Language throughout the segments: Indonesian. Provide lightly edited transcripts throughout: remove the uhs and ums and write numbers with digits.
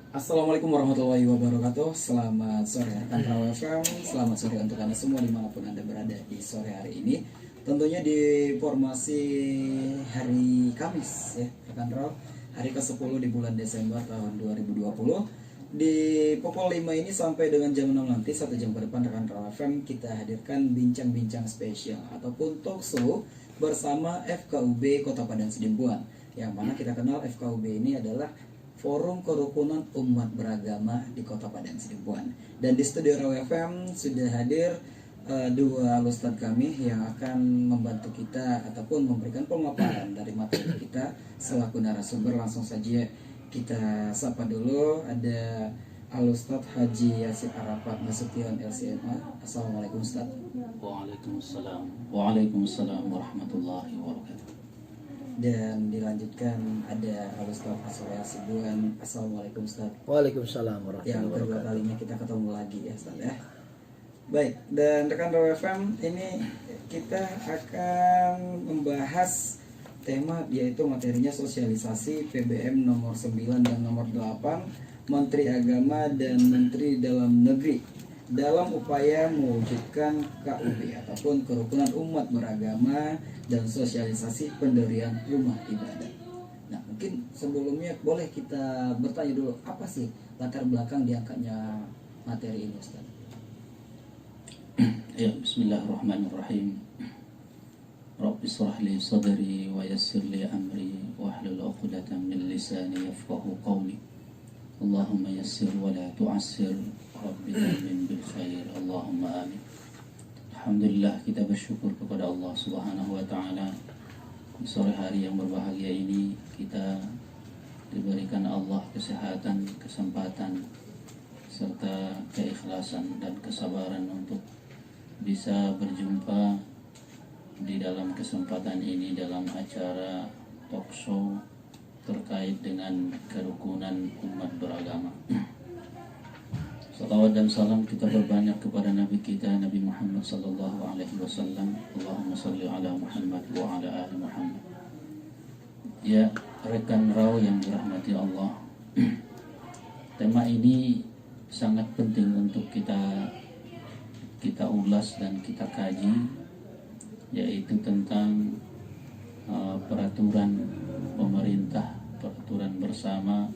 Assalamualaikum warahmatullahi wabarakatuh. Selamat sore rekan Raw FM. Selamat sore untuk Anda semua dimanapun Anda berada di sore hari ini. Tentunya di formasi hari Kamis ya rekan Raw, hari ke-10 di bulan Desember tahun 2020. Di pukul 5 ini sampai dengan jam 6 nanti, 1 jam ke depan rekan Raw FM kita hadirkan bincang-bincang spesial ataupun talk show bersama FKUB Kota Padang Sidempuan. Yang mana kita kenal FKUB ini adalah Forum Kerukunan Umat Beragama di Kota Padang Sidempuan. Dan di studio Raw FM sudah hadir dua ustadz kami yang akan membantu kita ataupun memberikan pemaparan dari materi kita selaku narasumber. Langsung saja kita sapa dulu. Ada Al-Ustadz Haji Yasir Arafat Nasution LCMA. Assalamualaikum Ustadz. Waalaikumsalam. Waalaikumsalam warahmatullahi wabarakatuh. Dan dilanjutkan ada Al-Ustadz Asroya Sibuan. Assalamualaikum Ustadz. Waalaikumsalam warahmatullahi Yang kedua wabarakatuh. kalinya kita ketemu lagi ya Ustadz ya. Baik, dan rekan Raw FM ini kita akan membahas tema yaitu materinya sosialisasi PBM nomor 9 dan nomor 8 Menteri Agama dan Menteri Dalam Negeri dalam upaya mewujudkan KUB ataupun Kerukunan Umat Beragama dan sosialisasi pendirian rumah ibadah. Nah, mungkin sebelumnya boleh kita bertanya dulu, apa sih latar belakang diangkatnya materi ini, Ustaz? Ya, bismillahirrahmanirrahim. Rabbi shrah li sadri wa yassir li amri wahlul 'uqdatam min lisani yafqahu qawli. Allahumma yassir wa la tu'assir. Rabbi amin bil khair. Allahumma amin. Alhamdulillah, kita bersyukur kepada Allah Subhanahu wa taala. Di sore hari yang berbahagia ini kita diberikan Allah kesehatan, kesempatan serta keikhlasan dan kesabaran untuk bisa berjumpa di dalam kesempatan ini dalam acara talk show terkait dengan kerukunan umat beragama. Salawat dan salam kita berbanyak kepada Nabi kita Nabi Muhammad sallallahu alaihi wasallam. Allahumma salli ala Muhammad wa ala ali Muhammad. Ya, rekan Raw yang dirahmati Allah. Tema ini sangat penting untuk kita ulas dan kita kaji, yaitu tentang peraturan pemerintah, peraturan bersama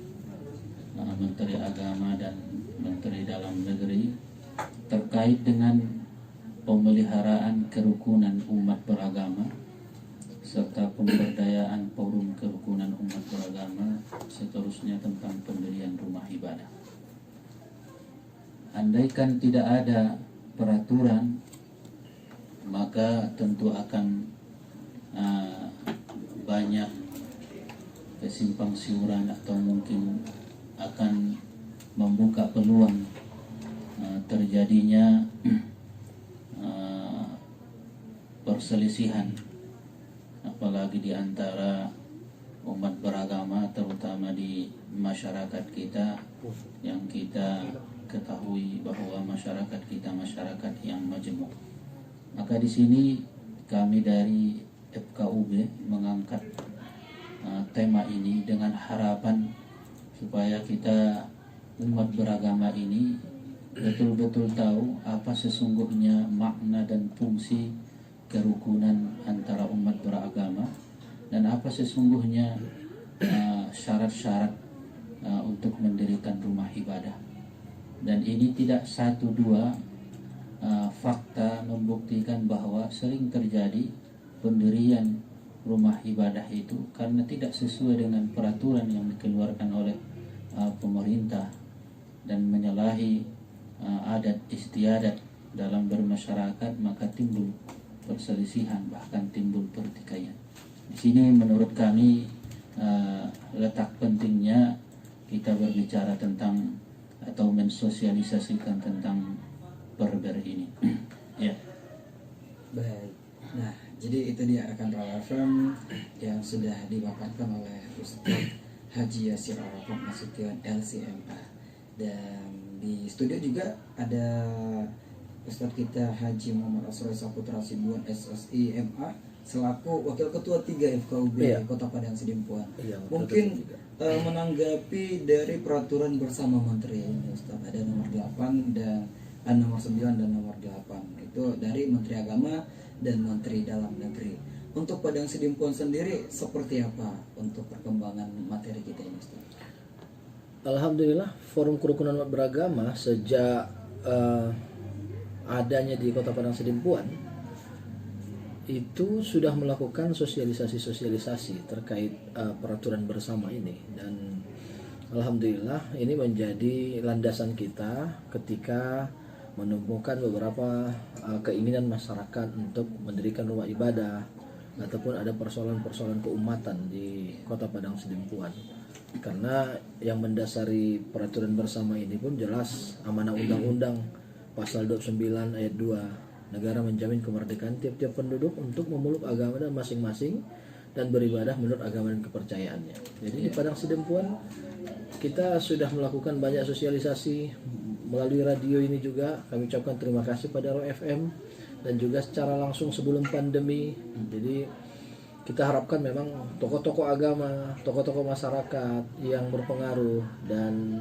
Menteri Agama dan Menteri Dalam Negeri terkait dengan pemeliharaan kerukunan umat beragama serta pemberdayaan forum kerukunan umat beragama, seterusnya tentang pendirian rumah ibadah. Andaikan tidak ada peraturan, maka tentu akan banyak kesimpang siuran atau mungkin akan membuka peluang terjadinya perselisihan, apalagi di antara umat beragama, terutama di masyarakat kita yang kita ketahui bahwa masyarakat kita masyarakat yang majemuk. Maka di sini kami dari FKUB mengangkat tema ini dengan harapan supaya kita umat beragama ini betul-betul tahu apa sesungguhnya makna dan fungsi kerukunan antara umat beragama dan apa sesungguhnya syarat-syarat untuk mendirikan rumah ibadah. Dan ini tidak satu dua fakta membuktikan bahwa sering terjadi pendirian rumah ibadah itu karena tidak sesuai dengan peraturan yang dikeluarkan oleh pemerintah dan menyalahi adat istiadat dalam bermasyarakat, maka timbul perselisihan, bahkan timbul pertikaian. Di sini menurut kami letak pentingnya kita berbicara tentang atau mensosialisasikan tentang perber ini. Ya. Baik. Nah, jadi itu dia rekan Raw FM yang sudah dipaparkan oleh Ustadz Haji Yasir Arafat Nasution LCMA. Dan di studio juga ada Ustadz kita Haji Muhammad Asroy Saputra Sibuan SSI MA. selaku Wakil Ketua 3 FKUB Iya. Kota Padang Sidempuan. Iya, Wakil Mungkin Ketua menanggapi dari peraturan bersama Menteri Ustaz, ada nomor 8 dan nomor 9 dan nomor 8 itu dari Menteri Agama dan Menteri Dalam Negeri. Untuk Padang Sidempuan sendiri seperti apa untuk perkembangan materi kita ini Ustaz? Alhamdulillah, Forum Kerukunan Umat Beragama sejak adanya di Kota Padang Sidempuan itu sudah melakukan sosialisasi terkait peraturan bersama ini, dan alhamdulillah ini menjadi landasan kita ketika menemukan beberapa keinginan masyarakat untuk mendirikan rumah ibadah ataupun ada persoalan-persoalan keumatan di Kota Padang Sidempuan. Karena yang mendasari peraturan bersama ini pun jelas amanah undang-undang pasal 29 ayat 2, negara menjamin kemerdekaan tiap-tiap penduduk untuk memeluk agama dan masing-masing dan beribadah menurut agama dan kepercayaannya. Jadi di Padang Sidempuan kita sudah melakukan banyak sosialisasi melalui radio ini juga. Kami ucapkan terima kasih pada Roh FM dan juga secara langsung sebelum pandemi. Jadi kita harapkan memang tokoh-tokoh agama, tokoh-tokoh masyarakat yang berpengaruh dan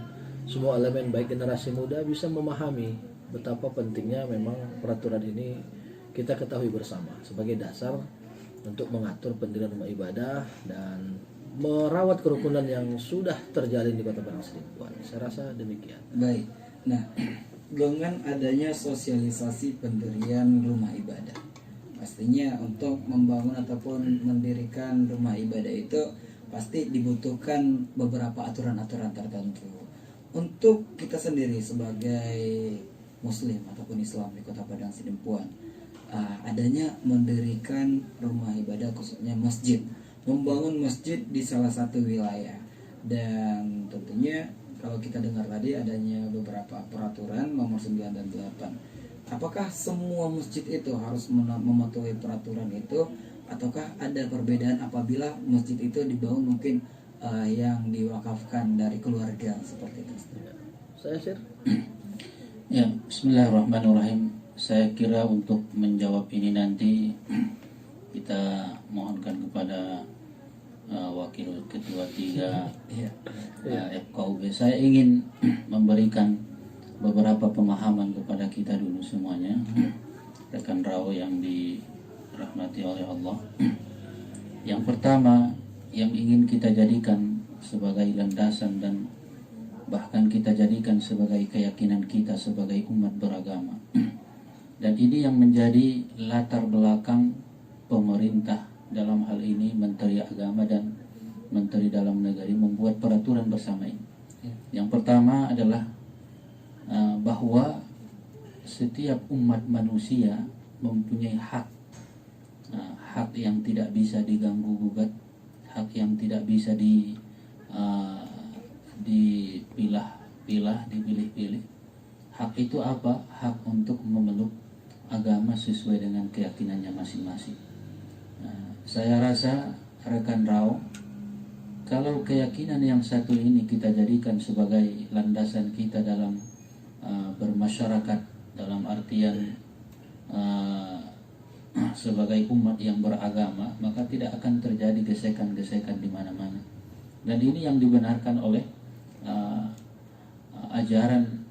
semua elemen baik generasi muda bisa memahami betapa pentingnya memang peraturan ini kita ketahui bersama sebagai dasar untuk mengatur pendirian rumah ibadah dan merawat kerukunan yang sudah terjalin di Kota Padang Sidempuan. Saya rasa demikian. Baik. Nah, dengan adanya sosialisasi pendirian rumah ibadah, pastinya untuk membangun ataupun mendirikan rumah ibadah itu pasti dibutuhkan beberapa aturan-aturan tertentu. Untuk kita sendiri sebagai Muslim ataupun Islam di Kota Padang Sidempuan, adanya mendirikan rumah ibadah khususnya masjid, membangun masjid di salah satu wilayah, dan tentunya kalau kita dengar tadi adanya beberapa peraturan nomor 9 dan 8. Apakah semua masjid itu harus mematuhi peraturan itu, ataukah ada perbedaan apabila masjid itu dibangun mungkin yang diwakafkan dari keluarga seperti itu? Saya share. Ya, bismillahirrahmanirrahim. Saya kira untuk menjawab ini nanti kita mohonkan kepada Wakil Ketua 3 FKUB. Saya ingin memberikan beberapa pemahaman kepada kita dulu semuanya, rekan raw yang dirahmati oleh Allah. Yang pertama yang ingin kita jadikan sebagai landasan dan bahkan kita jadikan sebagai keyakinan kita sebagai umat beragama, dan ini yang menjadi latar belakang pemerintah, dalam hal ini Menteri Agama dan Menteri Dalam Negeri membuat peraturan bersama ini. Yang pertama adalah bahwa setiap umat manusia mempunyai hak, hak yang tidak bisa diganggu gugat, hak yang tidak bisa dipilih-pilih. Hak itu apa? Hak untuk memeluk agama sesuai dengan keyakinannya masing-masing. Saya rasa rekan raw, kalau keyakinan yang satu ini kita jadikan sebagai landasan kita dalam bermasyarakat, dalam artian sebagai umat yang beragama, maka tidak akan terjadi gesekan-gesekan di mana-mana. Dan ini yang dibenarkan oleh ajaran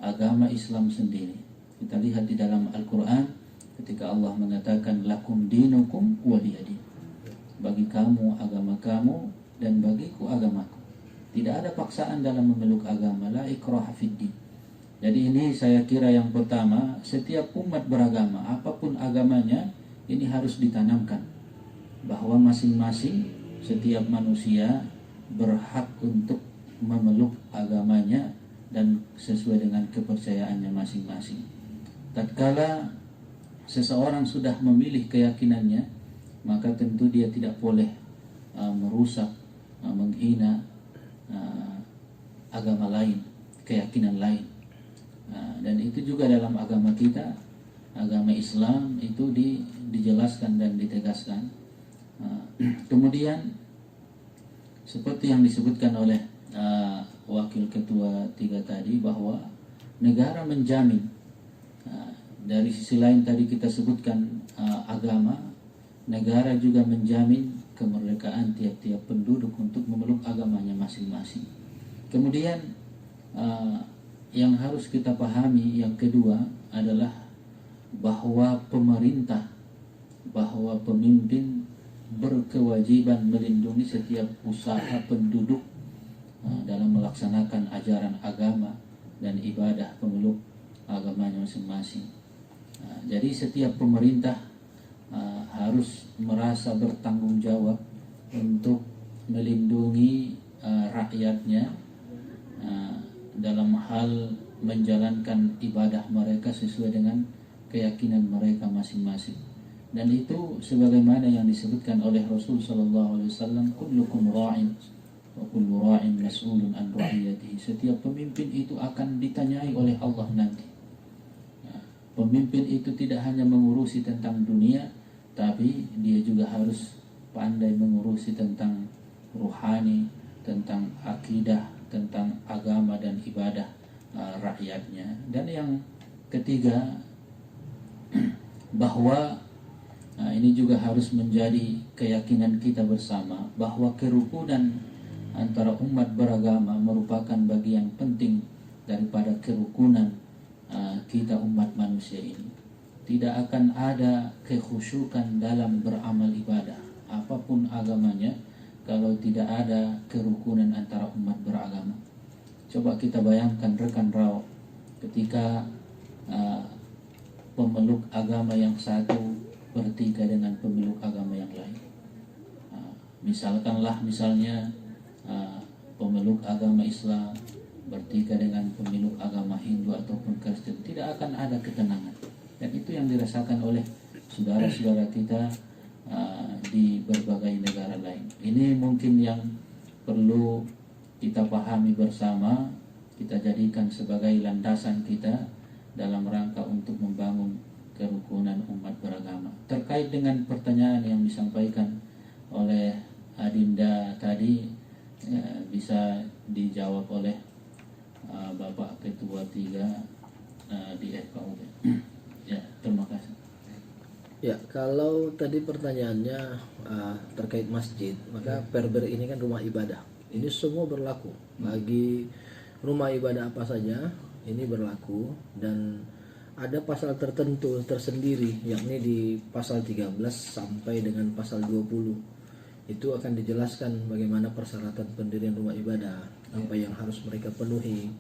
agama Islam sendiri. Kita lihat di dalam Al-Quran ketika Allah mengatakan lakum dinukum waliyadin, bagi kamu agama kamu dan bagiku agamaku. Tidak ada paksaan dalam memeluk agama, la ikraha fiddin. Jadi ini saya kira yang pertama, setiap umat beragama apapun agamanya ini harus ditanamkan bahwa masing-masing setiap manusia berhak untuk memeluk agamanya dan sesuai dengan kepercayaannya masing-masing. Tatkala seseorang sudah memilih keyakinannya, maka tentu dia tidak boleh merusak, menghina agama lain, keyakinan lain. Dan itu juga dalam agama kita, agama Islam itu dijelaskan dan ditegaskan. Kemudian seperti yang disebutkan oleh Wakil Ketua 3 tadi, bahwa negara menjamin. Dari sisi lain tadi kita sebutkan agama, negara juga menjamin kemerdekaan tiap-tiap penduduk untuk memeluk agamanya masing-masing. Kemudian yang harus kita pahami yang kedua adalah bahwa pemimpin berkewajiban melindungi setiap usaha penduduk dalam melaksanakan ajaran agama dan ibadah pemeluk agamanya masing-masing. Jadi setiap pemerintah harus merasa bertanggung jawab untuk melindungi rakyatnya dalam hal menjalankan ibadah mereka sesuai dengan keyakinan mereka masing-masing. Dan itu sebagaimana yang disebutkan oleh Rasul sallallahu alaihi wasallam, kullukum ra'in wa kullu ra'in mas'ulun an ra'iyatihi. Setiap pemimpin itu akan ditanyai oleh Allah nanti. Pemimpin itu tidak hanya mengurusi tentang dunia, tapi dia juga harus pandai mengurusi tentang ruhani, tentang akidah, tentang agama dan ibadah rakyatnya. Dan yang ketiga, bahwa ini juga harus menjadi keyakinan kita bersama bahwa kerukunan antara umat beragama merupakan bagian penting daripada kerukunan kita umat manusia ini. Tidak akan ada kekhusyukan dalam beramal ibadah apapun agamanya kalau tidak ada kerukunan antara umat beragama. Coba kita bayangkan rekan Rao, ketika pemeluk agama yang satu bertikai dengan pemeluk agama yang lain. Misalnya pemeluk agama Islam bertikai dengan pemeluk agama Hindu ataupun Kristen, tidak akan ada ketenangan. Dan itu yang dirasakan oleh saudara-saudara kita di berbagai negara lain. Ini mungkin yang perlu kita pahami bersama, kita jadikan sebagai landasan kita dalam rangka untuk membangun kerukunan umat beragama. Terkait dengan pertanyaan yang disampaikan oleh Adinda tadi, bisa dijawab oleh Bapak Ketua 3 di FKUB. Ya, terima kasih. Ya, kalau tadi pertanyaannya terkait masjid, maka Perber ini kan rumah ibadah. Ini semua berlaku bagi rumah ibadah apa saja, ini berlaku. Dan ada pasal tertentu tersendiri, yakni di pasal 13 sampai dengan pasal 20. Itu akan dijelaskan bagaimana persyaratan pendirian rumah ibadah, apa yang harus mereka penuhi,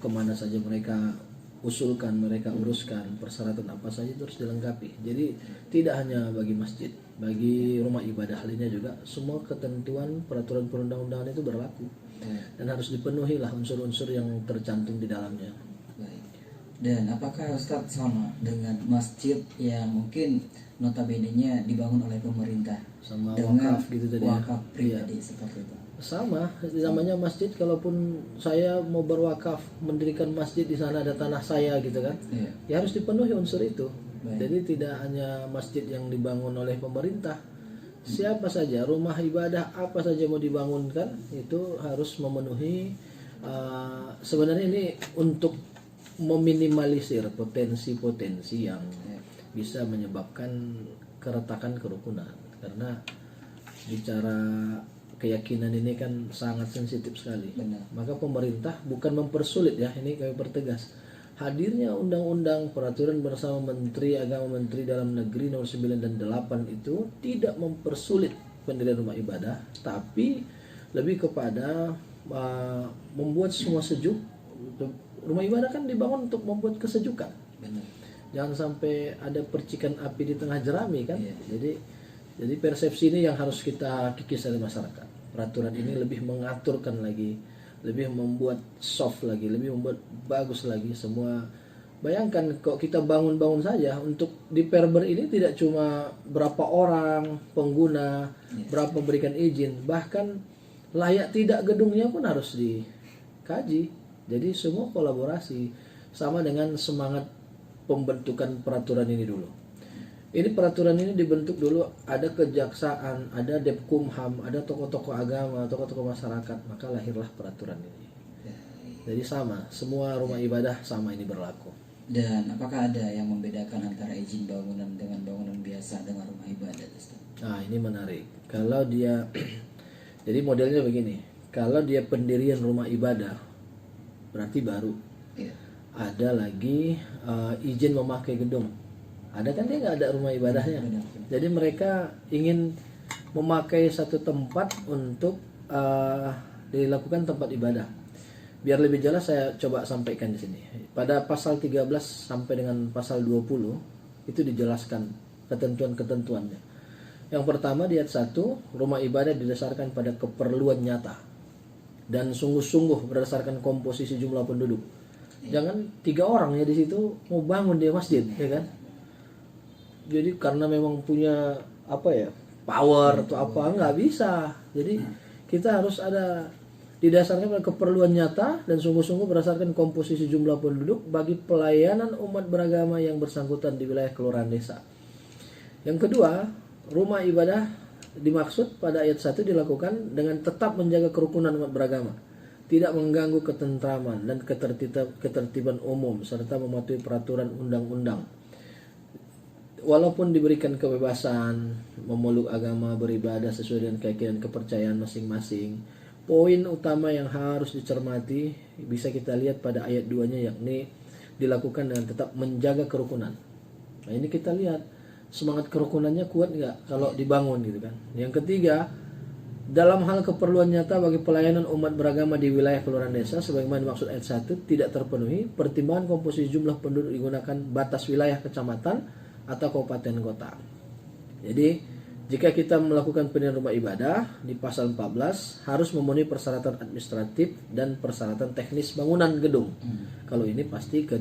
kemana saja mereka usulkan, mereka uruskan, persyaratan apa saja itu harus dilengkapi. Jadi tidak hanya bagi masjid, bagi rumah ibadah lainnya juga semua ketentuan peraturan perundang-undangan itu berlaku dan harus dipenuhi lah unsur-unsur yang tercantum di dalamnya. Baik. Dan apakah Ustadz sama dengan masjid yang mungkin notabene-nya dibangun oleh pemerintah Sama dengan wakaf gitu tadi ya. wakaf pribadi seperti itu? Sama, namanya masjid. Kalaupun saya mau berwakaf mendirikan masjid, di sana ada tanah saya gitu kan, Iya. ya harus dipenuhi unsur itu. Baik. Jadi tidak hanya masjid yang dibangun oleh pemerintah, siapa saja rumah ibadah apa saja mau dibangunkan itu harus memenuhi. Sebenarnya ini untuk meminimalisir potensi-potensi yang bisa menyebabkan keretakan kerukunan, karena bicara keyakinan ini kan sangat sensitif sekali. Benar. Maka pemerintah bukan mempersulit ya, ini kami pertegas. Hadirnya undang-undang peraturan bersama Menteri Agama Menteri Dalam Negeri nomor 9 dan 8 itu tidak mempersulit pendirian rumah ibadah, tapi lebih kepada membuat semua sejuk. Rumah ibadah kan dibangun untuk membuat kesejukan. Benar. Jangan sampai ada percikan api di tengah jerami kan. Iya. Jadi persepsi ini yang harus kita kikis dari masyarakat. Peraturan ini lebih mengaturkan lagi, lebih membuat soft lagi, lebih membuat bagus lagi semua. Bayangkan kok kita bangun-bangun saja untuk di Perber ini tidak cuma berapa orang pengguna, berapa memberikan izin, bahkan layak tidak gedungnya pun harus dikaji. Jadi semua kolaborasi sama dengan semangat pembentukan peraturan ini dulu. Ini peraturan ini dibentuk dulu, ada kejaksaan, ada Depkumham, ada tokoh-tokoh agama, tokoh-tokoh masyarakat, maka lahirlah peraturan ini. Jadi sama, semua rumah ibadah sama ini berlaku. Dan apakah ada yang membedakan antara izin bangunan dengan bangunan biasa dengan rumah ibadah, Ustaz? Nah, ini menarik. Kalau dia jadi modelnya begini. Kalau dia pendirian rumah ibadah berarti baru. Iya. Ada lagi izin memakai gedung. Ada kan dia nggak ada rumah ibadahnya. Benar. Jadi mereka ingin memakai satu tempat untuk dilakukan tempat ibadah. Biar lebih jelas saya coba sampaikan di sini. Pada pasal 13 sampai dengan pasal 20 itu dijelaskan ketentuan-ketentuannya. Yang pertama di ayat 1, rumah ibadah didasarkan pada keperluan nyata dan sungguh-sungguh berdasarkan komposisi jumlah penduduk. Jangan 3 orang ya di situ mau bangun dia masjid, ya kan? Jadi karena memang punya power atau apa, nggak bisa. Jadi kita harus ada didasarkan pada keperluan nyata dan sungguh-sungguh berdasarkan komposisi jumlah penduduk bagi pelayanan umat beragama yang bersangkutan di wilayah kelurahan desa. Yang kedua, rumah ibadah dimaksud pada ayat 1 dilakukan dengan tetap menjaga kerukunan umat beragama, tidak mengganggu ketentraman dan ketertiban umum serta mematuhi peraturan undang-undang. Walaupun diberikan kebebasan memeluk agama beribadah sesuai dengan keyakinan kepercayaan masing-masing, poin utama yang harus dicermati bisa kita lihat pada ayat 2-nya, yakni dilakukan dengan tetap menjaga kerukunan. Nah, ini kita lihat semangat kerukunannya kuat nggak kalau dibangun gitu kan. Yang ketiga, dalam hal keperluan nyata bagi pelayanan umat beragama di wilayah kelurahan desa sebagaimana dimaksud ayat 1 tidak terpenuhi, pertimbangan komposisi jumlah penduduk digunakan batas wilayah kecamatan atau kabupaten kota. Jadi jika kita melakukan pendirian rumah ibadah di pasal 14 harus memenuhi persyaratan administratif dan persyaratan teknis bangunan gedung. Kalau ini pasti ke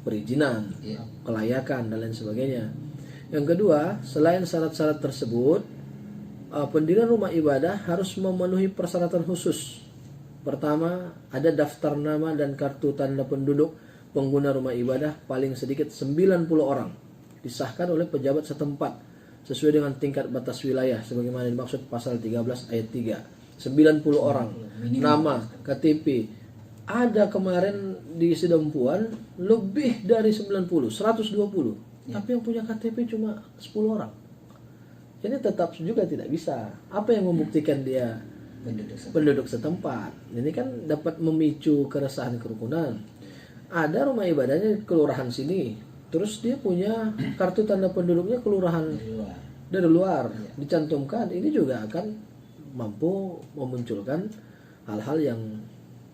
perizinan, kelayakan dan lain sebagainya. Yang kedua, selain syarat-syarat tersebut, pendirian rumah ibadah harus memenuhi persyaratan khusus. Pertama, ada daftar nama dan kartu tanda penduduk pengguna rumah ibadah paling sedikit 90 orang, disahkan oleh pejabat setempat sesuai dengan tingkat batas wilayah sebagaimana dimaksud pasal 13 ayat 3. 90 orang, nama, KTP. Ada kemarin di Sidempuan lebih dari 90, 120. Tapi yang punya KTP cuma 10 orang. Ini tetap juga tidak bisa. Apa yang membuktikan dia penduduk setempat? Ini kan dapat memicu keresahan kerukunan. Ada rumah ibadahnya di kelurahan sini, terus dia punya kartu tanda penduduknya kelurahan dari luar dicantumkan. Ini juga akan mampu memunculkan hal-hal yang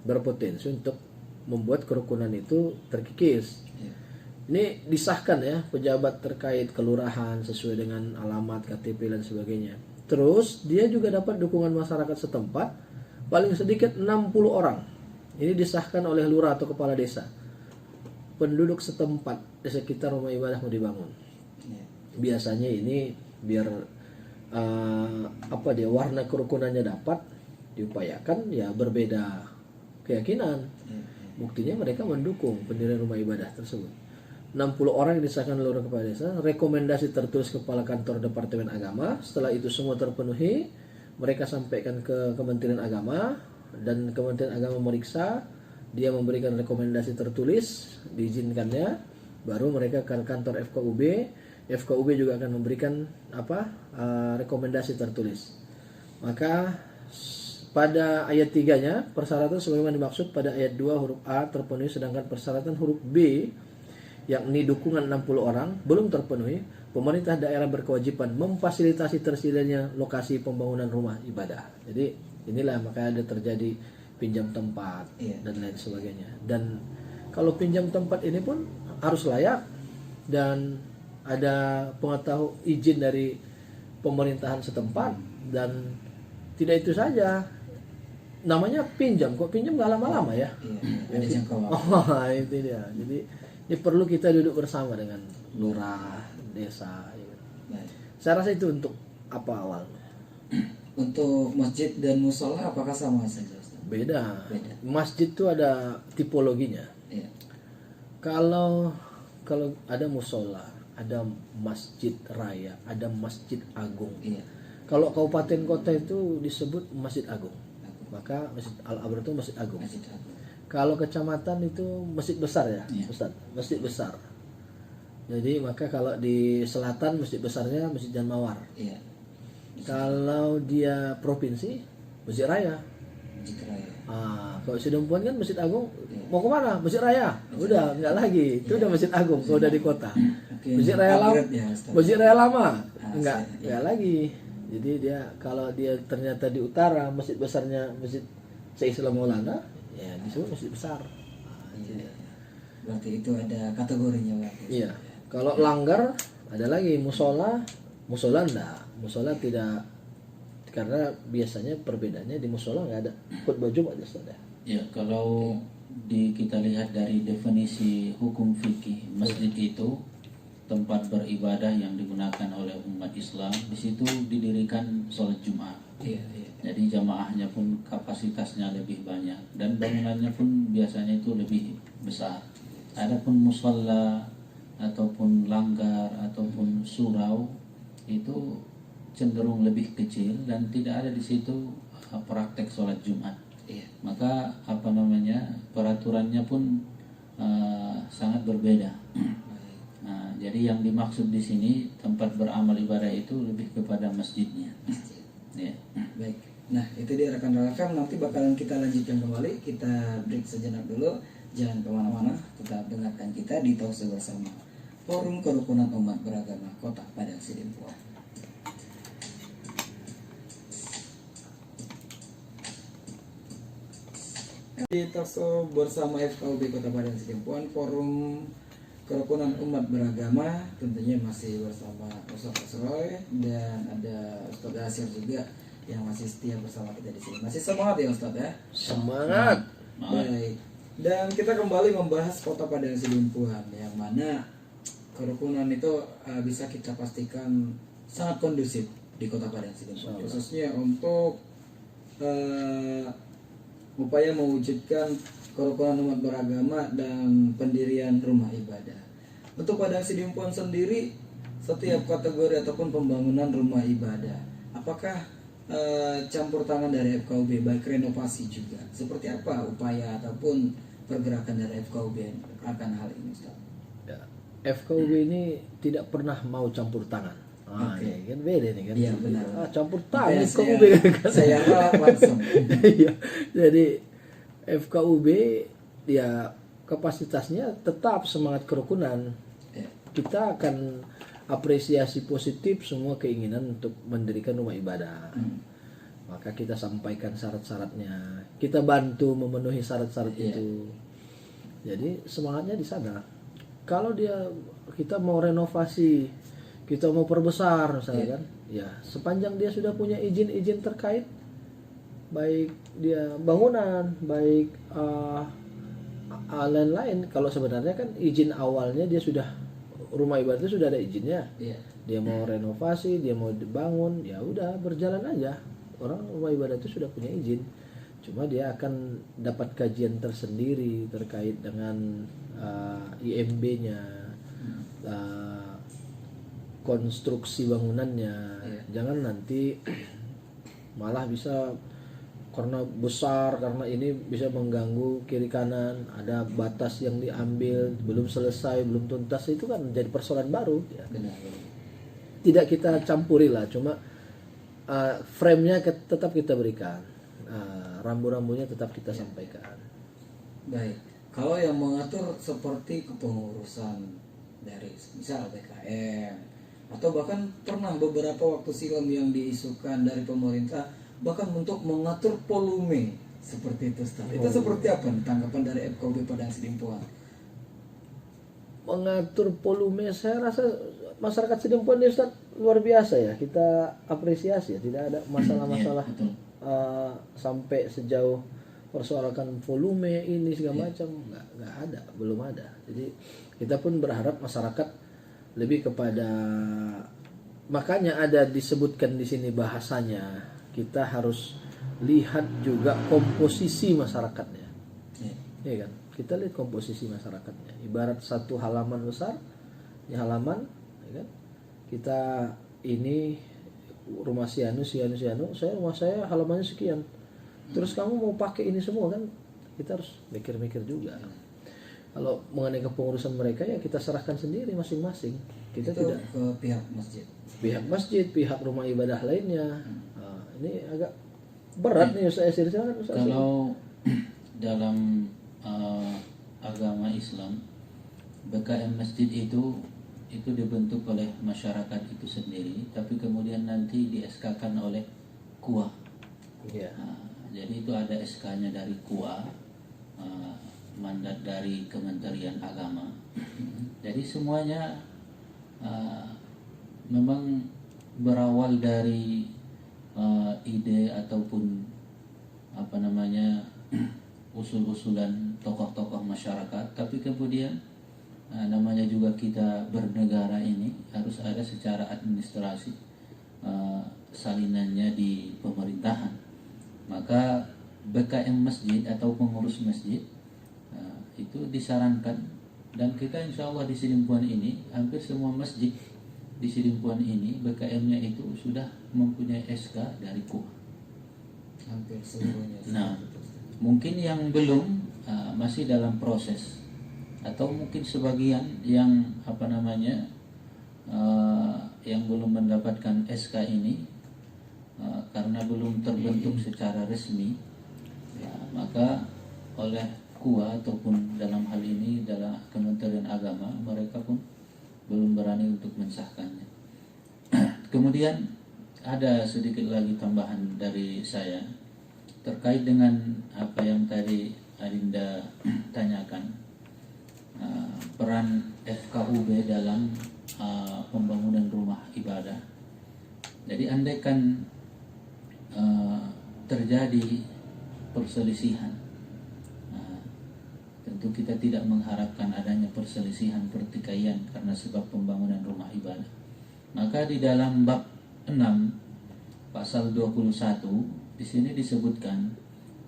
berpotensi untuk membuat kerukunan itu terkikis. Ini disahkan ya pejabat terkait kelurahan sesuai dengan alamat, KTP dan sebagainya. Terus dia juga dapat dukungan masyarakat setempat paling sedikit 60 orang. Ini disahkan oleh lurah atau kepala desa. Penduduk setempat di sekitar rumah ibadah mau dibangun. Biasanya ini biar warna kerukunannya dapat diupayakan ya berbeda keyakinan. Buktinya mereka mendukung pendirian rumah ibadah tersebut. 60 orang yang disahkan oleh kepala desa, rekomendasi tertulis kepala kantor Departemen Agama. Setelah itu semua terpenuhi, mereka sampaikan ke Kementerian Agama dan Kementerian Agama meriksa, dia memberikan rekomendasi tertulis, diizinkannya, baru mereka ke kantor FKUB. FKUB juga akan memberikan rekomendasi tertulis. Maka pada ayat 3-nya persyaratan sebagaimana dimaksud pada ayat 2 huruf A terpenuhi, sedangkan persyaratan huruf B yakni dukungan 60 orang belum terpenuhi. Pemerintah daerah berkewajiban memfasilitasi tersedianya lokasi pembangunan rumah ibadah. Jadi inilah maka ada terjadi pinjam tempat dan lain sebagainya. Dan kalau pinjam tempat ini pun harus layak dan ada pengetahuan izin dari pemerintahan setempat. Dan tidak itu saja, namanya pinjam, kok pinjam nggak lama-lama ya? Ada jangka waktu. Oh, itu dia. Jadi ini perlu kita duduk bersama dengan lurah desa. Saya rasa itu untuk apa awalnya? Untuk masjid dan musola apakah sama saja? Beda. Masjid itu ada tipologinya. Kalau ada musola, ada masjid raya, ada masjid agung. Kalau kabupaten kota itu disebut masjid agung. Maka Masjid Al-Abrar itu masjid agung. Kalau kecamatan itu masjid besar ya, Ustaz, masjid besar. Jadi maka kalau di selatan masjid besarnya Masjid Jan Mawar. Kalau dia provinsi, Masjid Raya. Masjid Raya. Kalau Sidempuan kan Masjid Agung, mau kemana? Masjid Raya. Udah, nggak lagi. Itu udah Masjid Agung kalau udah di kota. Oke, Masjid Raya lama, upgrade ya, Ustaz. Masjid Raya lama, Saya- nggak lagi. Jadi dia kalau dia ternyata di utara, masjid besarnya Masjid Syekh Islam Maulana, ya disebut masjid besar. Iya. Berarti itu ada kategorinya berarti. Iya. Kalau langgar ada lagi musola enggak. Musola tidak, karena biasanya perbedaannya di musola nggak ada khutbah Jumat ya Ustaz. Ya, kalau kita lihat dari definisi hukum fikih, masjid itu tempat beribadah yang digunakan oleh umat Islam. Di situ didirikan sholat Jumat. Iya, iya. Jadi jamaahnya pun kapasitasnya lebih banyak dan bangunannya pun biasanya itu lebih besar. Adapun musola ataupun langgar ataupun surau itu cenderung lebih kecil dan tidak ada di situ praktek sholat Jumat. Iya. Maka peraturannya pun sangat berbeda. Nah, jadi yang dimaksud di sini tempat beramal ibadah itu lebih kepada masjidnya. Ya. Baik. Nah, itu dia rekan FM. Nanti bakalan kita lanjutkan kembali. Kita break sejenak dulu. Jangan kemana-mana. Tetap dengarkan kita di Talkshow bersama Forum Kerukunan Umat Beragama Kota Padang Sidempuan. Di Talkshow bersama FKUB Kota Padang Sidempuan, Forum Kerukunan Umat Beragama, tentunya masih bersama Ustaz Asroy dan ada Ustaz Asir juga yang masih setia bersama kita di sini. Masih semangat ya Ustaz ya? Semangat. Baik. Dan kita kembali membahas Kota Padang Sidempuan, yang mana kerukunan itu bisa kita pastikan sangat kondusif di Kota Padang Sidempuan, khususnya untuk upaya mewujudkan kerukunan umat beragama dan pendirian rumah ibadah. Untuk Padang Sidempuan sendiri, setiap kategori ataupun pembangunan rumah ibadah, apakah campur tangan dari FKUB baik renovasi juga? Seperti apa upaya ataupun pergerakan dari FKUB akan hal ini, Ustaz? Ya, FKUB ini tidak pernah mau campur tangan. Oke. Ini kan beda nih kan. Iya, benar. Campur tangan Makanya FKUB kan. saya ralat langsung. Iya. Jadi FKUB ya kapasitasnya tetap semangat kerukunan. Ya. Kita akan apresiasi positif semua keinginan untuk mendirikan rumah ibadah. Maka kita sampaikan syarat-syaratnya. Kita bantu memenuhi syarat-syarat Iya. itu. Jadi semangatnya di sana. Kalau kita mau renovasi, kita mau perbesar misalnya kan, ya sepanjang dia sudah punya izin-izin terkait, baik dia bangunan, baik lain-lain. Kalau sebenarnya kan izin awalnya dia sudah, rumah ibadah itu sudah ada izinnya. Iya. Dia mau renovasi, dia mau dibangun, ya udah berjalan aja. Orang rumah ibadah itu sudah punya izin. Cuma dia akan dapat kajian tersendiri terkait dengan IMB-nya, konstruksi bangunannya. Jangan nanti malah bisa karena besar, karena ini bisa mengganggu kiri kanan, ada batas yang diambil belum selesai, belum tuntas, itu kan jadi persoalan baru ya. Benar. Tidak kita campuri lah, cuma frame-nya tetap kita berikan, rambu-rambunya tetap kita sampaikan. Baik. Kalau yang mengatur seperti kepengurusan dari misal BKM atau bahkan pernah beberapa waktu silam yang diisukan dari pemerintah bahkan untuk mengatur volume seperti itu, Ustaz. Itu seperti apa nih tanggapan dari FKUB Padang Sidempuan? Mengatur volume, saya rasa masyarakat Sidempuan ini Ustaz luar biasa ya, kita apresiasi ya, tidak ada masalah-masalah sampai sejauh persoalkan volume ini segala macam, nggak ada, belum ada. Jadi kita pun berharap masyarakat lebih kepada, makanya ada disebutkan di sini bahasanya, kita harus lihat juga komposisi masyarakatnya. Iya kan? Kita lihat komposisi masyarakatnya. Ibarat satu halaman besar, di halaman, ya kan? Kita ini rumah sianu, rumah saya halamannya sekian. Terus kamu mau pakai ini semua kan? Kita harus mikir-mikir juga. Kalau mengenai kepengurusan mereka ya kita serahkan sendiri masing-masing. Kita itu tidak ke pihak masjid. pihak masjid, pihak rumah ibadah lainnya. Nah, ini agak berat nih Ustaz Yasir. Silakan Ustaz Yasir. Kalau dalam agama Islam, BKM masjid itu dibentuk oleh masyarakat itu sendiri, tapi kemudian nanti di SK-kan oleh KUA. Iya. Jadi itu ada SK-nya dari KUA, mandat dari Kementerian Agama. Jadi semuanya memang berawal dari ide ataupun apa namanya usul-usulan tokoh-tokoh masyarakat, tapi kemudian namanya juga kita bernegara ini harus ada secara administrasi salinannya di pemerintahan. Maka BKM masjid atau pengurus masjid itu disarankan, dan kita insya Allah di Sidimpuan ini hampir semua masjid di Sidimpuan ini BKM-nya itu sudah mempunyai SK dari KUA. Hampir seluruhnya. Nah, mungkin yang belum masih dalam proses, atau mungkin sebagian yang apa namanya yang belum mendapatkan SK ini karena belum terbentuk secara resmi, ya, maka oleh KUA ataupun dalam hal ini adalah Kementerian Agama, mereka pun belum berani untuk mensahkannya. Kemudian ada sedikit lagi tambahan dari saya terkait dengan apa yang tadi Adinda tanyakan, peran FKUB dalam pembangunan rumah ibadah. Jadi andaikan terjadi perselisihan, tentu kita tidak mengharapkan adanya perselisihan pertikaian karena sebab pembangunan rumah ibadah. Maka di dalam bab 6 pasal 21 di sini disebutkan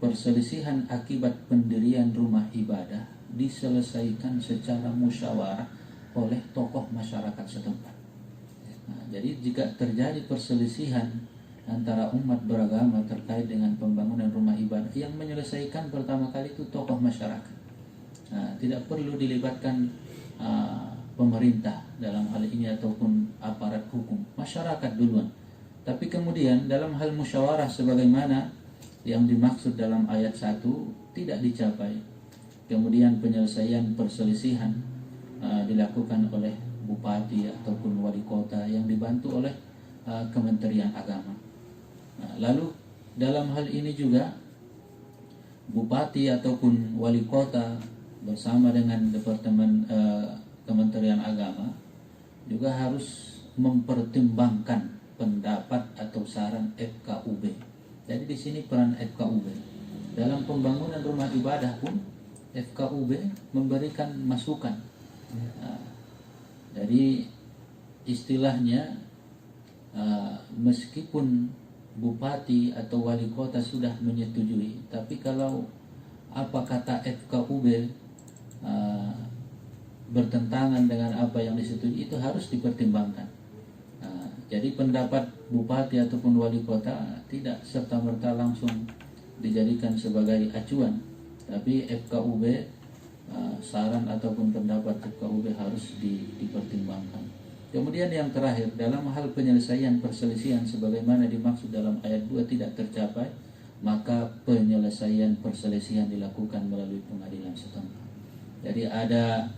perselisihan akibat pendirian rumah ibadah diselesaikan secara musyawarah oleh tokoh masyarakat setempat. Nah, jadi jika terjadi perselisihan antara umat beragama terkait dengan pembangunan rumah ibadah, yang menyelesaikan pertama kali itu tokoh masyarakat. Nah, tidak perlu dilibatkan pemerintah dalam hal ini ataupun aparat hukum, masyarakat duluan. Tapi kemudian dalam hal musyawarah sebagaimana yang dimaksud dalam ayat 1 tidak dicapai, kemudian penyelesaian perselisihan dilakukan oleh bupati ataupun wali kota yang dibantu oleh Kementerian Agama. Lalu dalam hal ini juga bupati ataupun wali kota bersama dengan Departemen Kementerian Agama juga harus mempertimbangkan pendapat atau saran FKUB. Jadi di sini peran FKUB dalam pembangunan rumah ibadah pun FKUB memberikan masukan. Jadi istilahnya meskipun bupati atau wali kota sudah menyetujui, tapi kalau apa kata FKUB bertentangan dengan apa yang disetujui, itu harus dipertimbangkan. Jadi pendapat bupati ataupun wali kota tidak serta-merta langsung dijadikan sebagai acuan, tapi FKUB saran ataupun pendapat FKUB harus dipertimbangkan. Kemudian yang terakhir, dalam hal penyelesaian perselisihan sebagaimana dimaksud dalam ayat 2 tidak tercapai, maka penyelesaian perselisihan dilakukan melalui pengadilan setempat. Jadi ada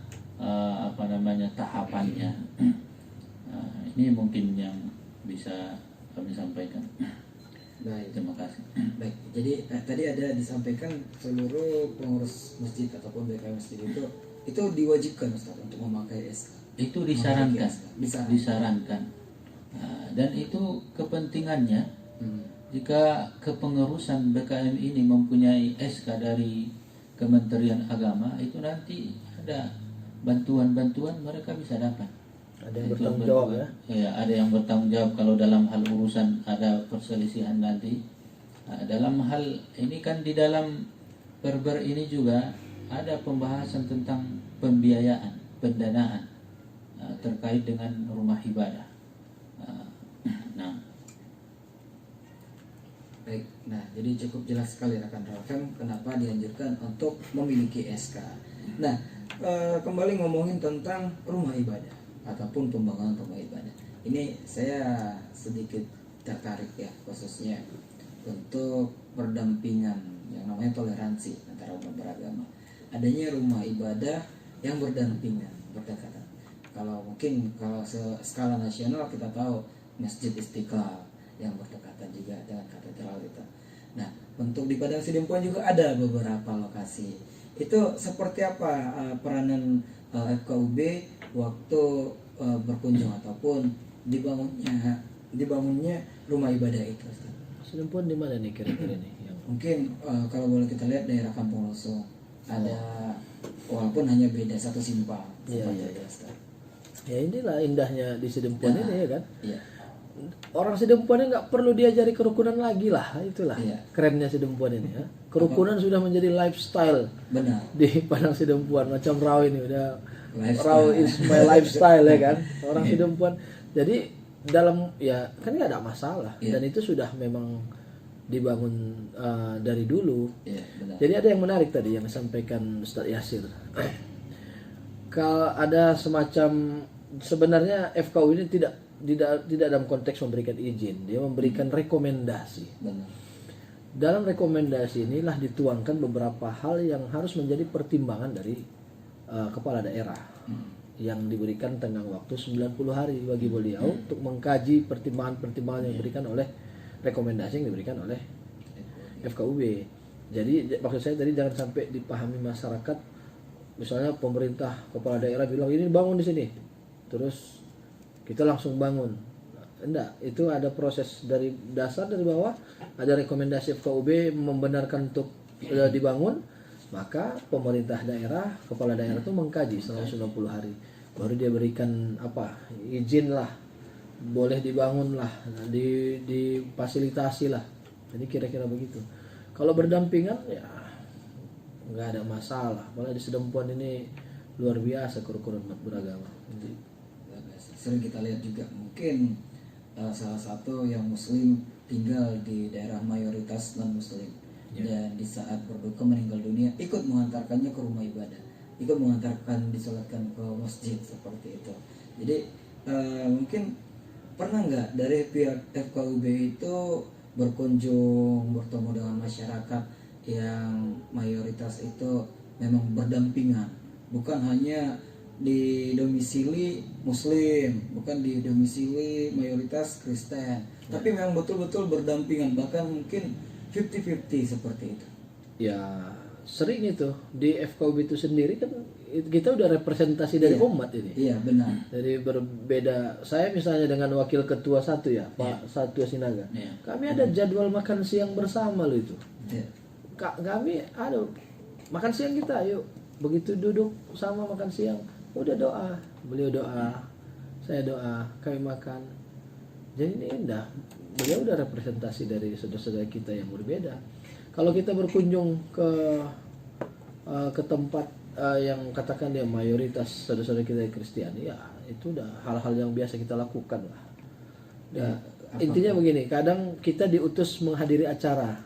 tahapannya. Ini mungkin yang bisa kami sampaikan. Baik. Terima kasih. Baik, jadi tadi ada disampaikan seluruh pengurus masjid ataupun BKM masjid itu diwajibkan Ustaz untuk memakai SK. Itu disarankan. Disarankan. Dan itu kepentingannya jika kepengurusan BKM ini mempunyai SK dari Kementerian Agama, itu nanti ada bantuan-bantuan mereka bisa dapat. Ada yang bertanggung jawab ya? Ya, ada yang bertanggung jawab kalau dalam hal urusan ada perselisihan nanti. Dalam hal ini kan di dalam perber ini juga ada pembahasan tentang pembiayaan, pendanaan terkait dengan rumah ibadah. Baik, nah jadi cukup jelas sekali rekan Rafem kenapa dianjurkan untuk memiliki SK. Nah, kembali ngomongin tentang rumah ibadah ataupun pembangunan rumah ibadah. Ini saya sedikit tertarik ya, khususnya untuk berdampingan yang namanya toleransi antara umat beragama. Adanya rumah ibadah yang berdampingan, berdekatan. Kalau skala nasional kita tahu Masjid Istiqlal yang berdekatan juga dengan katedral itu. Nah, untuk di Padang Sidempuan juga ada beberapa lokasi. Itu seperti apa peranan FKUB waktu berkunjung ataupun dibangunnya rumah ibadah itu, Ustaz? Sidempuan di mana nih kira-kira nih? Mungkin kalau boleh kita lihat daerah Kampung Losong ada, walaupun hanya beda satu simpang. Iya. Ustaz. Ya inilah indahnya di Sidempuan ini ya kan. Iya. Orang Sidempuan ini nggak perlu diajari kerukunan lagi lah, itulah Iya. kerennya Sidempuan ini ya. Kerukunan sudah menjadi lifestyle Benar. di Padang Sidempuan, macam Rau ini udah Lifestyle. Rau is my lifestyle ya kan, orang Sidempuan. Jadi dalam ya kan nggak ada masalah, dan itu sudah memang dibangun dari dulu. Iya, benar. Jadi ada yang menarik tadi yang disampaikan Ustadz Yasir. Kalau ada semacam, sebenarnya FKU ini tidak dalam konteks memberikan izin, dia memberikan rekomendasi. Benar. Dalam rekomendasi inilah dituangkan beberapa hal yang harus menjadi pertimbangan dari kepala daerah yang diberikan tenggang waktu 90 hari bagi beliau untuk mengkaji pertimbangan-pertimbangan yang diberikan oleh rekomendasi yang diberikan oleh FKUB. Jadi maksud saya tadi jangan sampai dipahami masyarakat, misalnya pemerintah kepala daerah bilang ini bangun di sini, terus kita langsung bangun. Enggak, itu ada proses dari dasar, dari bawah, ada rekomendasi FKUB membenarkan untuk dibangun, maka pemerintah daerah, kepala daerah itu mengkaji selama 90 hari. Baru dia berikan izin lah, boleh dibangun lah, difasilitasi lah. Jadi kira-kira begitu. Kalau berdampingan ya nggak ada masalah. Malah di Sidempuan ini luar biasa kerukunan umat beragama. Sering kita lihat juga mungkin salah satu yang muslim tinggal di daerah mayoritas non muslim, dan di saat berduka meninggal dunia ikut mengantarkannya ke rumah ibadah, ikut mengantarkan disolatkan ke masjid seperti itu. Jadi mungkin pernah nggak dari pihak FKUB itu berkunjung bertemu dengan masyarakat yang mayoritas itu memang berdampingan, bukan hanya di domisili muslim, bukan di domisili mayoritas Kristen, tapi memang betul-betul berdampingan, bahkan mungkin 50-50 seperti itu. Ya sering itu di FKUB itu sendiri kan kita udah representasi dari umat ini. Iya, benar. Dari berbeda, saya misalnya dengan wakil ketua satu ya, Pak Satya Sinaga. Kami ada jadwal makan siang bersama loh itu. Kami ada makan siang kita, yuk. Begitu duduk sama makan siang, udah doa, beliau doa, saya doa, kami makan. Jadi ini indah. Beliau udah representasi dari saudara-saudara kita yang berbeda. Kalau kita berkunjung ke tempat yang katakan dia mayoritas saudara-saudara kita yang Kristiani, ya itu udah hal-hal yang biasa kita lakukan lah. Intinya begini, kadang kita diutus menghadiri acara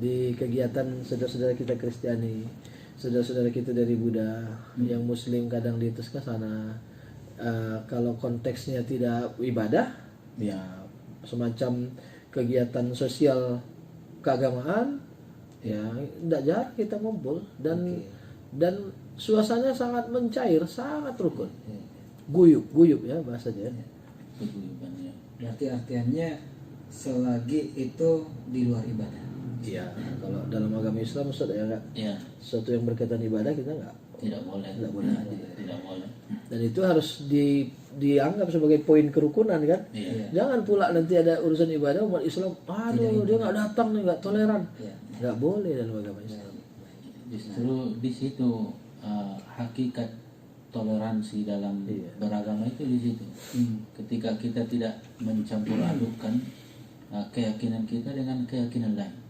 di kegiatan saudara-saudara kita Kristiani, saudara-saudara kita dari Buddha, yang Muslim kadang diutus ke sana. Kalau konteksnya tidak ibadah, ya semacam kegiatan sosial keagamaan, ya tidak jarang kita ngumpul dan suasananya sangat mencair, sangat rukun, guyup ya bahasanya. Berarti artiannya selagi itu di luar ibadah. Iya, kalau dalam agama Islam Ustaz ya enggak. Ya. Sesuatu yang berkaitan ibadah kita Tidak boleh. Tidak boleh. Tidak boleh. Dan itu harus dianggap sebagai poin kerukunan kan. Iya. Jangan pula nanti ada urusan ibadah umat Islam, aduh dia nggak datang nih, nggak toleran. Nggak boleh dalam agama Islam. Justru di situ hakikat toleransi dalam beragama itu di situ. Ketika kita tidak mencampur adukkan keyakinan kita dengan keyakinan lain.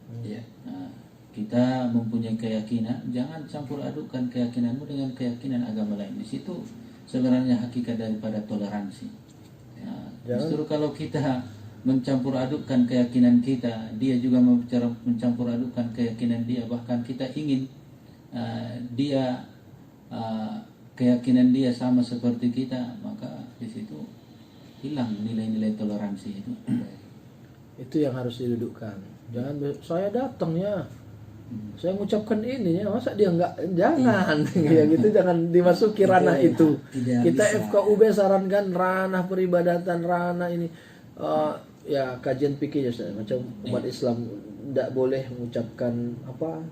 Kita mempunyai keyakinan, jangan campur adukkan keyakinanmu dengan keyakinan agama lain. Di situ sebenarnya hakikat daripada toleransi. Justru kalau kita mencampur adukkan keyakinan kita, dia juga mencampur adukkan keyakinan dia, bahkan kita ingin dia keyakinan dia sama seperti kita, maka di situ hilang nilai-nilai toleransi itu. Itu yang harus didudukkan. Jangan saya datang ya, saya mengucapkan ini ya, masa dia enggak, jangan ya gitu, jangan dimasuki ranah itu. Tidak Kita bisa. FKUB sarankan ranah peribadatan, ranah ini ya kajian fikih ya Ustaz. Macam umat Islam tidak boleh mengucapkan apa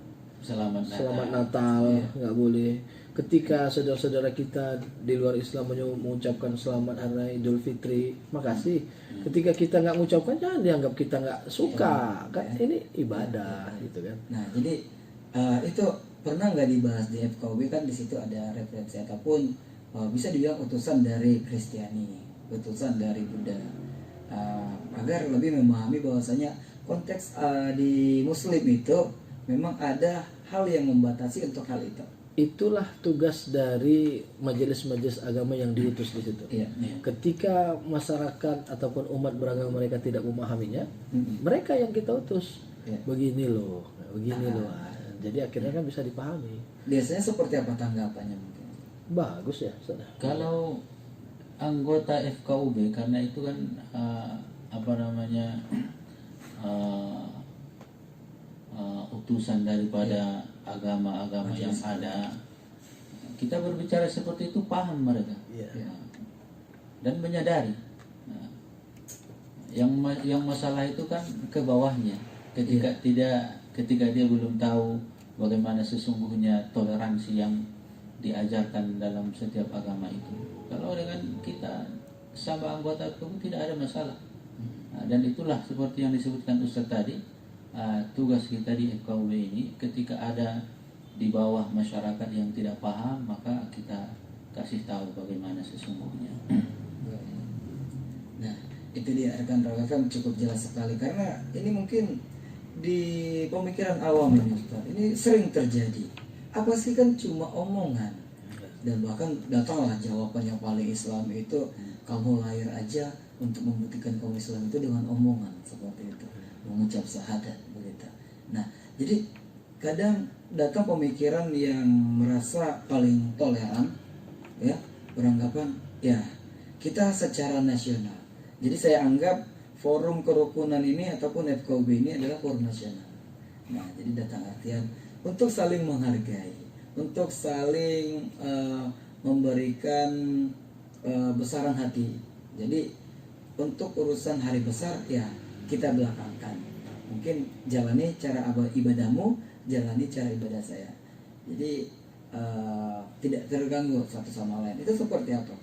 Selamat Natal, nggak boleh. Ketika saudara-saudara kita di luar Islam mengucapkan Selamat Hari Idul Fitri, makasih. Ketika kita nggak mengucapkan, jangan dianggap kita nggak suka, kan ini ibadah gitu kan. Nah, jadi itu pernah nggak dibahas di FKUB, kan di situ ada referensi ataupun bisa dibilang utusan dari Kristiani, utusan dari Buddha, agar lebih memahami bahwasanya konteks di Muslim itu memang ada hal yang membatasi untuk hal itu. Itulah tugas dari majelis-majelis agama yang diutus di situ. Iya. Ketika masyarakat ataupun umat beragama mereka tidak memahaminya, mereka yang kita utus. Iya. Begini loh. Jadi akhirnya kan bisa dipahami. Biasanya seperti apa tanggapannya mungkin? Bagus ya, Saudara. Kalau anggota FKUB, karena itu kan utusan daripada agama-agama yang ada, kita berbicara seperti itu paham mereka. Dan menyadari. Nah, yang masalah itu kan ke bawahnya, ketika dia belum tahu bagaimana sesungguhnya toleransi yang diajarkan dalam setiap agama itu. Kalau dengan kita sama anggota FKUB tidak ada masalah. Nah, dan itulah seperti yang disebutkan Ustaz tadi, tugas kita di FKUB ini, ketika ada di bawah masyarakat yang tidak paham, maka kita kasih tahu bagaimana sesungguhnya. Nah, itu dia rekan Raw FM, cukup jelas sekali, karena ini mungkin di pemikiran awam ini Ustaz, ini sering terjadi. Apa sih, kan cuma omongan, dan bahkan datanglah jawaban yang paling Islam itu, kamu lahir aja untuk membuktikan kaum Islam itu dengan omongan seperti itu, mengucap syahadat begitu. Nah, jadi kadang datang pemikiran yang merasa paling toleran, ya, beranggapan ya kita secara nasional. Jadi saya anggap forum kerukunan ini ataupun FKUB ini adalah forum nasional. Nah, jadi datang artian untuk saling menghargai, untuk saling memberikan besaran hati. Jadi untuk urusan hari besar ya kita belakangkan. Mungkin jalani cara ibadahmu, jalani cara ibadah saya. Jadi tidak terganggu satu sama lain. Itu seperti apa?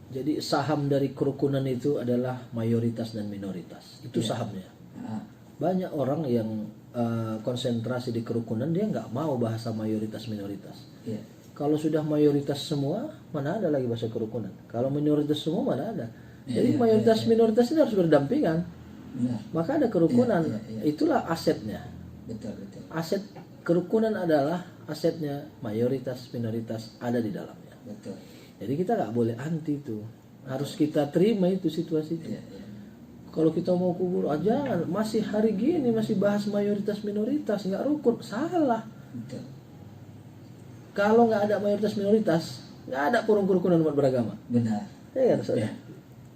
Jadi saham dari kerukunan itu adalah mayoritas dan minoritas. Itu sahamnya. Banyak orang yang konsentrasi di kerukunan, dia nggak mau bahasa mayoritas minoritas. Kalau sudah mayoritas semua, mana ada lagi bahasa kerukunan? Kalau minoritas semua, mana ada? Jadi mayoritas minoritas ini harus berdampingan. Maka ada kerukunan. Itulah asetnya. Betul. Aset kerukunan adalah asetnya mayoritas minoritas ada di dalamnya. Betul. Jadi kita nggak boleh anti itu. Harus kita terima itu situasi itu. Kalau kita mau kubur aja, masih hari gini masih bahas mayoritas minoritas, nggak rukun, salah. Betul. Kalau nggak ada mayoritas minoritas, nggak ada kerukunan umat beragama. Benar. Ya kan, Saudara?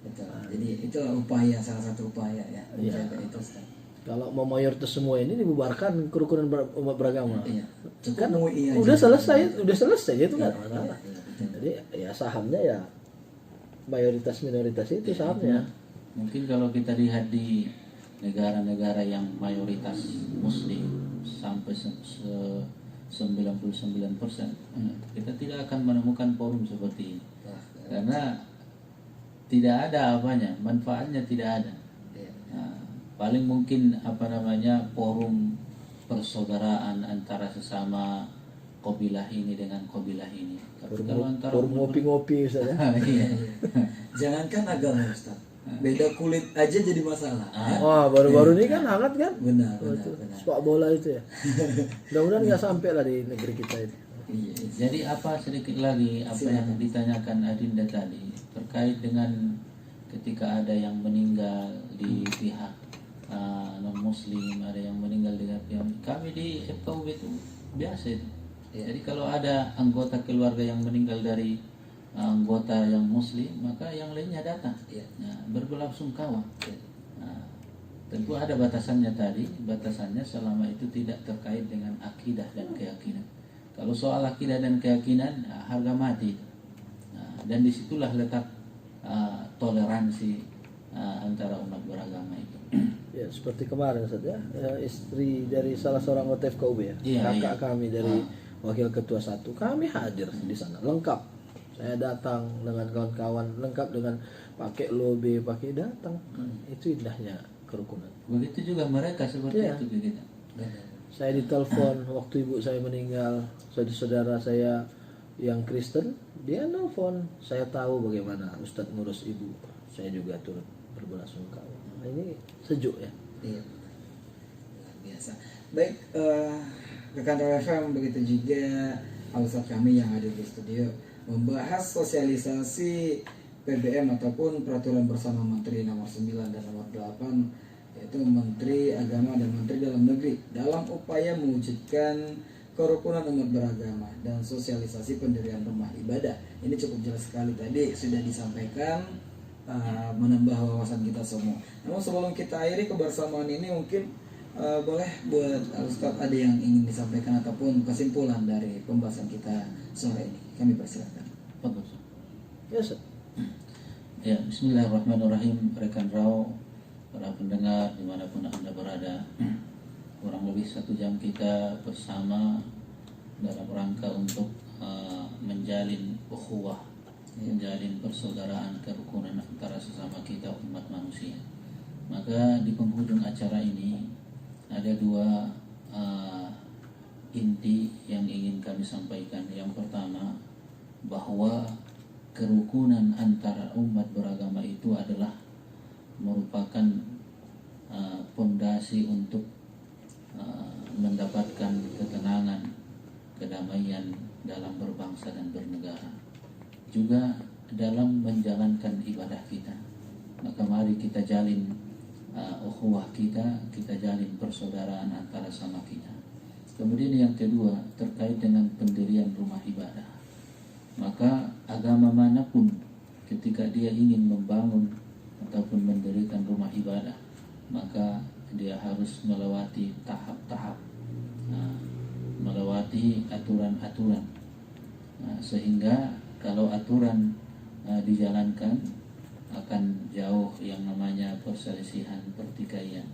Betul. Jadi itu upaya, salah satu upaya ya menjaga itu. Kalau mau mayoritas semua ini dibubarkan kerukunan umat beragama. Cukup Kan MUI aja. udah selesai itu kan masalah. Jadi ya sahamnya ya mayoritas minoritas itu sahamnya. Mungkin kalau kita lihat di negara-negara yang mayoritas Muslim sampai 99%, kita tidak akan menemukan forum seperti ini. Karena tidak ada apanya, manfaatnya tidak ada. Nah, paling mungkin forum persaudaraan antara sesama kabilah ini dengan kabilah ini. Tapi kalau antara Forum ngopi-ngopi Ustaz ya. Iya. Jangankan agama Ustaz, beda kulit aja jadi masalah. Wah, baru-baru ini kan hangat kan? Benar. Sepak bola itu ya. Mudah-mudahan nggak sampai lah di negeri kita itu. Iya. Jadi sedikit lagi yang ditanyakan Adinda tadi terkait dengan ketika ada yang meninggal di pihak non muslim, ada yang meninggal dengan pihak kami di FKUB itu biasa itu. Jadi kalau ada anggota keluarga yang meninggal dari anggota yang muslim, maka yang lainnya datang. Iya. Nah, berbelasungkawa. Nah, tentu ada batasannya tadi, batasannya selama itu tidak terkait dengan akidah dan keyakinan. Kalau soal akidah dan keyakinan, harga mati. Nah, dan disitulah letak toleransi antara umat beragama itu. Ya, seperti kemarin saja istri dari salah seorang anggota FKUB ya, Iya, kakak iya. kami dari wakil ketua 1, kami hadir di sana lengkap. Saya datang dengan kawan-kawan lengkap dengan pakai lobe, pakai datang. Itu indahnya kerukunan. Begitu juga mereka seperti Iya. itu kita. Saya ditelepon waktu ibu saya meninggal, saudara saya yang Kristen, dia nelfon. Saya tahu bagaimana Ustadz ngurus ibu. Saya juga turut berbelasungkawa. Nah, ini sejuk ya. Iya. Luar biasa. Baik, rekan RFM, begitu juga Ustadz kami yang hadir di studio membahas sosialisasi PBM ataupun peraturan bersama Menteri nomor 9 dan nomor 8, yaitu Menteri Agama dan Menteri Dalam Negeri dalam upaya mewujudkan kerukunan umat beragama dan sosialisasi pendirian rumah ibadah. Ini cukup jelas sekali tadi sudah disampaikan, menambah wawasan kita semua. Namun sebelum kita akhiri kebersamaan ini, mungkin boleh buat Ustadz ada yang ingin disampaikan ataupun kesimpulan dari pembahasan kita sore ini. Kami persilakan. Bagus. Ya, Ustaz. Ya, bismillahirrahmanirrahim. Rekan Raw, para pendengar dimanapun Anda berada, kurang lebih 1 jam kita bersama dalam rangka untuk menjalin ukhuwah, menjalin persaudaraan, kerukunan antara sesama kita umat manusia. Maka di penghujung acara ini ada 2 inti yang ingin kami sampaikan. Yang pertama, bahwa kerukunan antara umat beragama itu adalah merupakan pondasi untuk mendapatkan ketenangan, kedamaian dalam berbangsa dan bernegara, juga dalam menjalankan ibadah kita. Maka mari kita jalin ukhuwah kita jalin persaudaraan antara sama kita. Kemudian yang kedua, terkait dengan pendirian rumah ibadah. Maka agama manapun ketika dia ingin membangun ataupun mendirikan rumah ibadah, maka dia harus melewati tahap-tahap, melewati aturan-aturan, sehingga kalau aturan dijalankan akan jauh yang namanya perselisihan, pertikaian.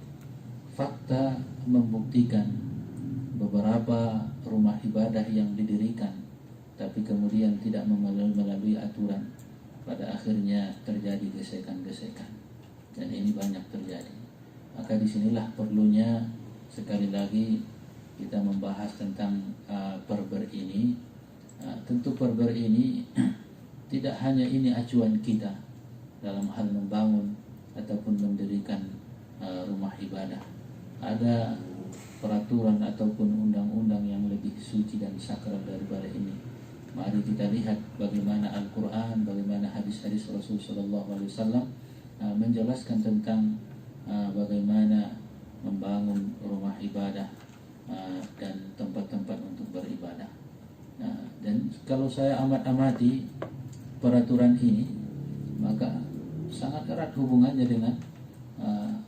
Fakta membuktikan beberapa rumah ibadah yang didirikan tapi kemudian tidak melalui aturan, pada akhirnya terjadi gesekan-gesekan, dan ini banyak terjadi. Maka disinilah perlunya sekali lagi kita membahas tentang perber ini. Tentu perber ini tidak hanya ini acuan kita dalam hal membangun ataupun mendirikan rumah ibadah. Ada peraturan ataupun undang-undang yang lebih suci dan sakral daripada ini. Mari kita lihat bagaimana Al-Quran, bagaimana hadis-hadis Rasulullah SAW menjelaskan tentang bagaimana membangun rumah ibadah dan tempat-tempat untuk beribadah. Dan kalau saya amati peraturan ini, maka sangat erat hubungannya dengan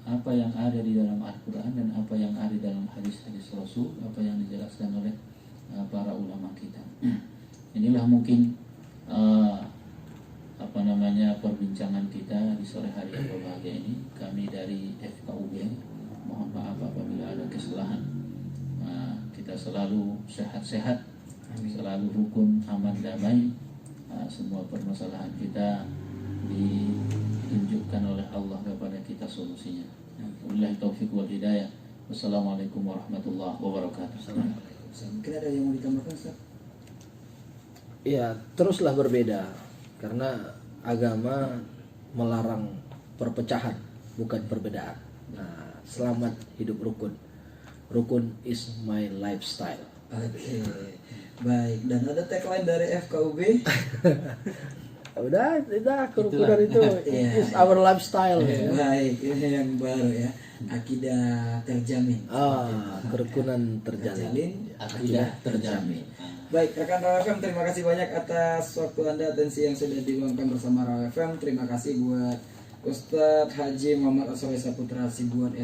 apa yang ada di dalam Al-Quran dan apa yang ada dalam hadis-hadis Rasul, apa yang dijelaskan oleh para ulama kita. Inilah mungkin perbincangan kita di sore hari yang berbahagia ini. Kami dari FKUB mohon maaf apabila ada kesalahan. Kita selalu sehat-sehat, selalu rukun, aman, damai. Semua permasalahan kita ditunjukkan oleh Allah kepada kita solusinya. Wabillahi taufiq wal hidayah. Wassalamualaikum warahmatullahi wabarakatuh. Mungkin ada yang mau ditambahkan, Ustaz? Ya, teruslah berbeda, karena agama melarang perpecahan, bukan perbedaan. Nah, selamat hidup rukun. Rukun is my lifestyle. Oke, baik. Dan ada tagline dari FKUB. Udah kerukunan itu is our lifestyle. Baik, ini yang baru ya. Akidah terjamin. Kerukunan terjalin. Akidah terjamin. Baik, rekan Raw FM, terima kasih banyak atas waktu Anda, atensi yang sudah diluangkan bersama Raw FM. Terima kasih buat Ustadz Haji Muhammad Aswawi Saputra Sibuan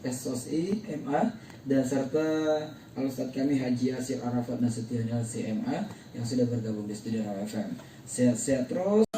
SOSI MA, dan serta Al-Ustadz kami Haji Asir Arafat Nasution LCMA yang sudah bergabung di studio Raw FM. Sehat-sehat terus.